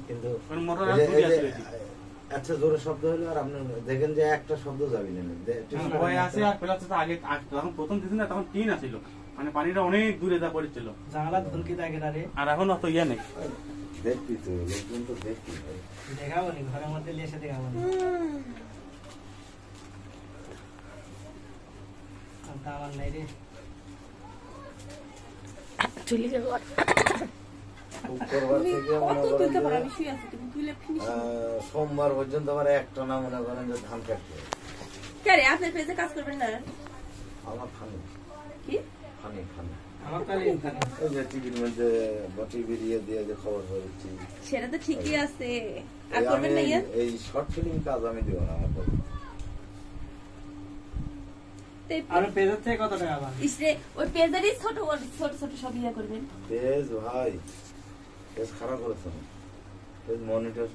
কিন্তু মোটর আর দুটি আছে আচ্ছা জোরে শব্দ হলো আর আপনি দেখেন যে একটা শব্দ যাবে না ভয় আছে আর প্লাস আগে যখন প্রথম দিন না তখন টিন আছিল মানে পানিটা অনেক দূরে যা পড়েছিল জানালা ধুলকি থাকে না রে আর এখন অত ইয়ে নেই দেখবি তো লোকজন তো দেখবি দেখাবো নি ঘরের মধ্যে এসে দেখাবো নি আমার নাই রে চলে যাবো সোমবার পর্যন্ত আমার একটা না মনে করেন যে ধান কাটবে আপনার পেজে কাজ করবেন না আমার খানি কি খানি খানি আমার তাহলে ওই যে টিভির মধ্যে টিভি দিয়ে দিয়ে যে খবর বলছি সেটা তো ঠিকই আছে আর করবেন না এই শর্ট ফিল্ম কাজ আমি দিব না আমার আর পেজের থেকে কত টাকা পান ইসরে ওই পেজেরই ছোট ছোট সব ইয়া করবেন পেজ ভাই পেজ খারাপ করেছেন পেজ মনিটর